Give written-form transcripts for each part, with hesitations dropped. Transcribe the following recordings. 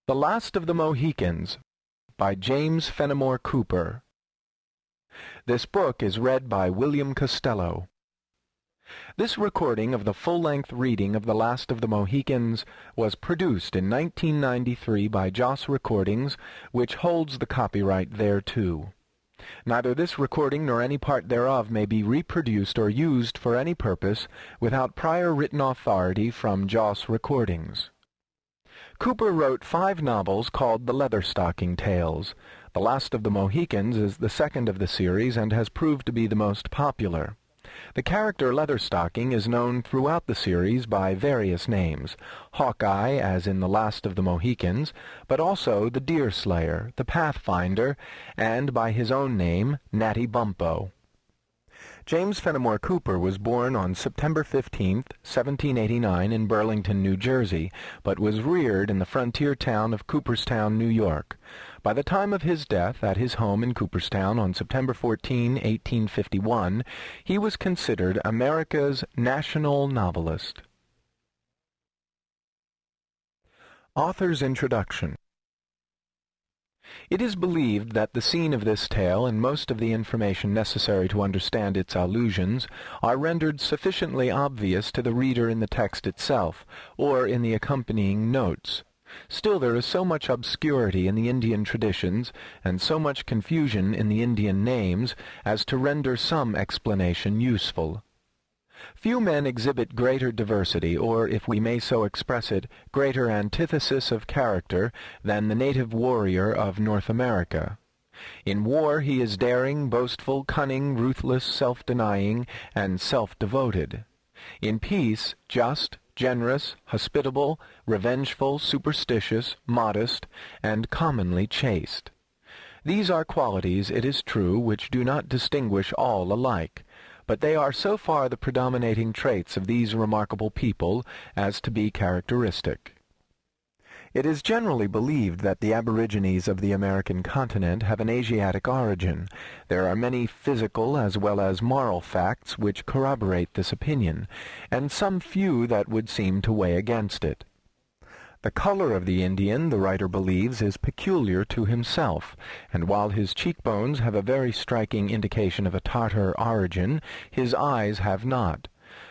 The Last of the Mohicans by James Fenimore Cooper. This book is read by William Costello. This recording of the full-length reading of The Last of the Mohicans was produced in 1993 by Joss Recordings, which holds the copyright thereto. Neither this recording nor any part thereof may be reproduced or used for any purpose without prior written authority from Joss Recordings. Cooper wrote 5 novels called The Leatherstocking Tales. The Last of the Mohicans is the second of the series and has proved to be the most popular. The character Leatherstocking is known throughout the series by various names: Hawkeye, as in The Last of the Mohicans, but also the Deerslayer, the Pathfinder, and by his own name, Natty Bumppo. James Fenimore Cooper was born on September 15, 1789 in Burlington, New Jersey, but was reared in the frontier town of Cooperstown, New York. By the time of his death at his home in Cooperstown on September 14, 1851, he was considered America's national novelist. Author's Introduction. It is believed that the scene of this tale and most of the information necessary to understand its allusions are rendered sufficiently obvious to the reader in the text itself, or in the accompanying notes. Still, there is so much obscurity in the Indian traditions, and so much confusion in the Indian names, as to render some explanation useful. Few men exhibit greater diversity, or, if we may so express it, greater antithesis of character than the native warrior of North America. In war he is daring, boastful, cunning, ruthless, self-denying, and self-devoted. In peace, just, generous, hospitable, revengeful, superstitious, modest, and commonly chaste. These are qualities, it is true, which do not distinguish all alike, but they are so far the predominating traits of these remarkable people as to be characteristic. It is generally believed that the aborigines of the American continent have an Asiatic origin. There are many physical as well as moral facts which corroborate this opinion, and some few that would seem to weigh against it. The color of the Indian, the writer believes, is peculiar to himself, and while his cheekbones have a very striking indication of a Tartar origin, his eyes have not.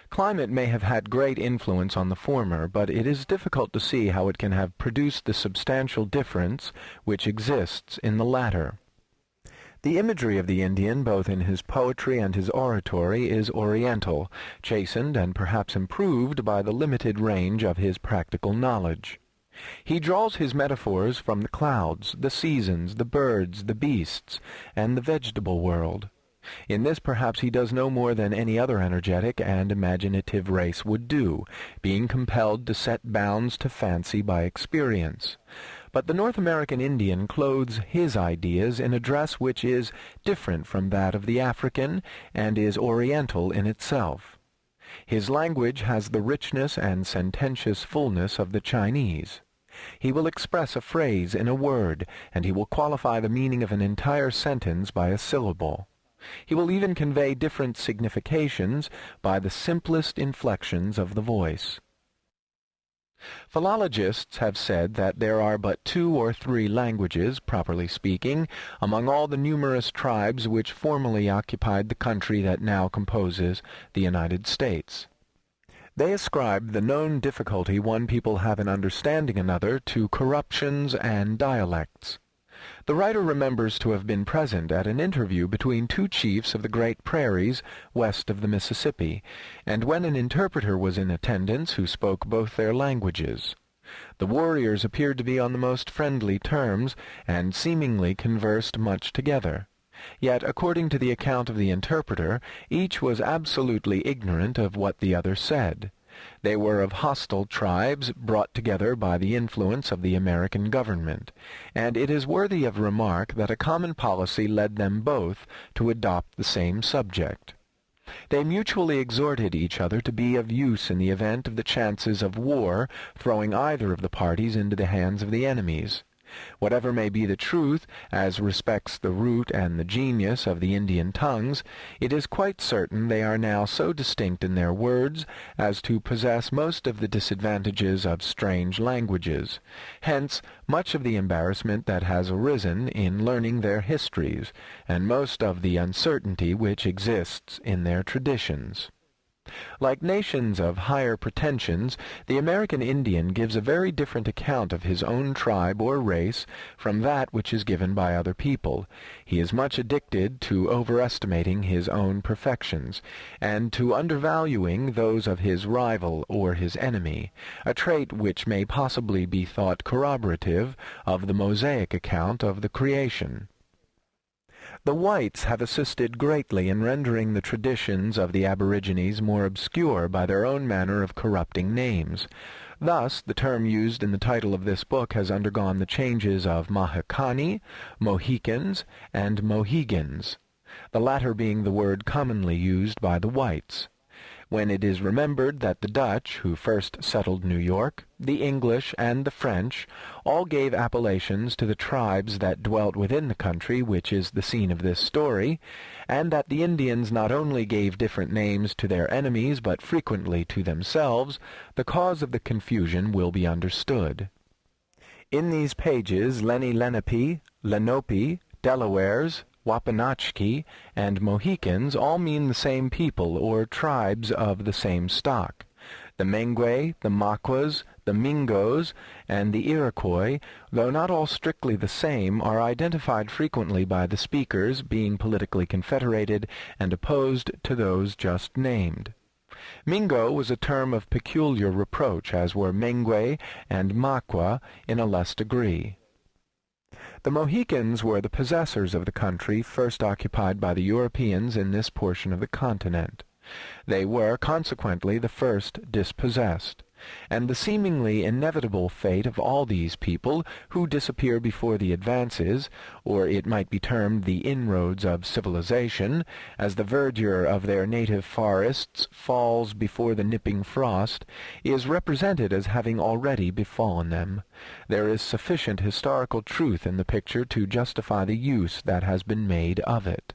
Climate may have had great influence on the former, but it is difficult to see how it can have produced the substantial difference which exists in the latter. The imagery of the Indian, both in his poetry and his oratory, is oriental, chastened and perhaps improved by the limited range of his practical knowledge. He draws his metaphors from the clouds, the seasons, the birds, the beasts, and the vegetable world. In this perhaps he does no more than any other energetic and imaginative race would do, being compelled to set bounds to fancy by experience. But the North American Indian clothes his ideas in a dress which is different from that of the African, and is oriental in itself. His language has the richness and sententious fullness of the Chinese. He will express a phrase in a word, and he will qualify the meaning of an entire sentence by a syllable. He will even convey different significations by the simplest inflections of the voice. Philologists have said that there are but 2 or 3 languages, properly speaking, among all the numerous tribes which formerly occupied the country that now composes the United States. They ascribe the known difficulty one people have in understanding another to corruptions and dialects. The writer remembers to have been present at an interview between 2 chiefs of the great prairies west of the Mississippi, and when an interpreter was in attendance who spoke both their languages. The warriors appeared to be on the most friendly terms, and seemingly conversed much together. Yet, according to the account of the interpreter, each was absolutely ignorant of what the other said. They were of hostile tribes, brought together by the influence of the American government, and it is worthy of remark that a common policy led them both to adopt the same subject. They mutually exhorted each other to be of use in the event of the chances of war throwing either of the parties into the hands of the enemies. Whatever may be the truth as respects the root and the genius of the Indian tongues, it is quite certain they are now so distinct in their words as to possess most of the disadvantages of strange languages. Hence, much of the embarrassment that has arisen in learning their histories, and most of the uncertainty which exists in their traditions. Like nations of higher pretensions, the American Indian gives a very different account of his own tribe or race from that which is given by other people. He is much addicted to overestimating his own perfections, and to undervaluing those of his rival or his enemy, a trait which may possibly be thought corroborative of the Mosaic account of the creation. The whites have assisted greatly in rendering the traditions of the aborigines more obscure by their own manner of corrupting names. Thus, the term used in the title of this book has undergone the changes of Mohicani, Mohicans, and Mohicans, the latter being the word commonly used by the whites. When it is remembered that the Dutch, who first settled New York, the English, and the French, all gave appellations to the tribes that dwelt within the country which is the scene of this story, and that the Indians not only gave different names to their enemies, but frequently to themselves, the cause of the confusion will be understood. In these pages, Lenape, Delawares, Wapanachki, and Mohicans all mean the same people or tribes of the same stock. The Mengwe, the Maquas, the Mingos, and the Iroquois, though not all strictly the same, are identified frequently by the speakers, being politically confederated and opposed to those just named. Mingo was a term of peculiar reproach, as were Mengwe and Maqua in a less degree. The Mohicans were the possessors of the country first occupied by the Europeans in this portion of the continent. They were, consequently, the first dispossessed, and the seemingly inevitable fate of all these people who disappear before the advances, or it might be termed the inroads of civilization, as the verdure of their native forests falls before the nipping frost, is represented as having already befallen them. There is sufficient historical truth in the picture to justify the use that has been made of it.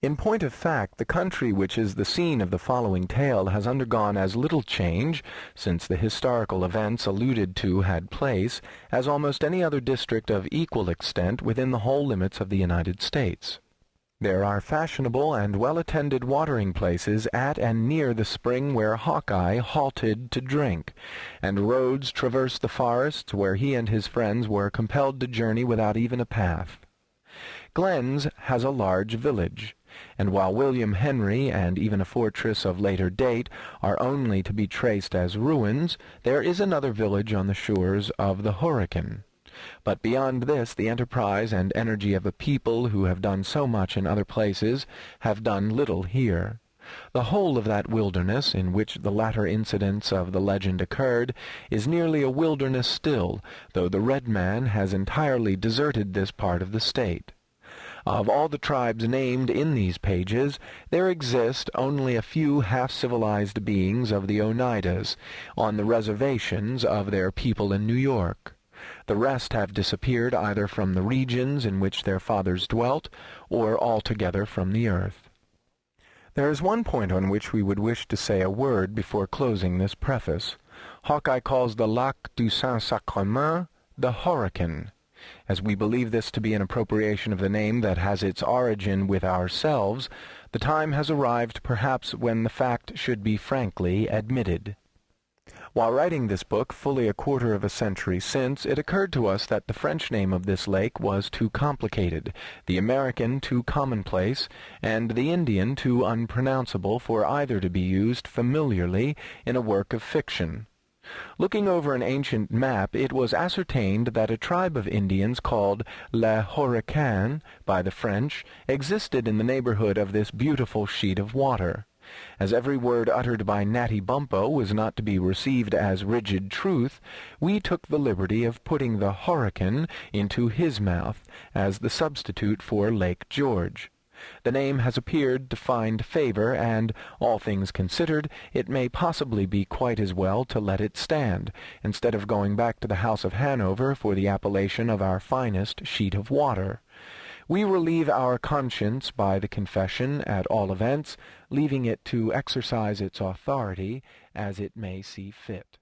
In point of fact, the country which is the scene of the following tale has undergone as little change, since the historical events alluded to had place, as almost any other district of equal extent within the whole limits of the United States. There are fashionable and well-attended watering places at and near the spring where Hawkeye halted to drink, and roads traverse the forests where he and his friends were compelled to journey without even a path. Glenn's has a large village, and while William Henry and even a fortress of later date are only to be traced as ruins, there is another village on the shores of the Hurricane. But beyond this, the enterprise and energy of a people who have done so much in other places have done little here. The whole of that wilderness in which the latter incidents of the legend occurred is nearly a wilderness still, though the red man has entirely deserted this part of the state. Of all the tribes named in these pages, there exist only a few half-civilized beings of the Oneidas on the reservations of their people in New York. The rest have disappeared either from the regions in which their fathers dwelt, or altogether from the earth. There is one point on which we would wish to say a word before closing this preface. Hawkeye calls the Lac du Saint-Sacrement the Hurricane. As we believe this to be an appropriation of the name that has its origin with ourselves, the time has arrived perhaps when the fact should be frankly admitted. While writing this book fully a quarter of a century since, it occurred to us that the French name of this lake was too complicated, the American too commonplace, and the Indian too unpronounceable for either to be used familiarly in a work of fiction. Looking over an ancient map, it was ascertained that a tribe of Indians called Les Horicains by the French existed in the neighborhood of this beautiful sheet of water. As every word uttered by Natty Bumppo was not to be received as rigid truth, we took the liberty of putting the Hurricane into his mouth as the substitute for Lake George. The name has appeared to find favor, and, all things considered, it may possibly be quite as well to let it stand, instead of going back to the House of Hanover for the appellation of our finest sheet of water. We relieve our conscience by the confession, at all events, leaving it to exercise its authority as it may see fit.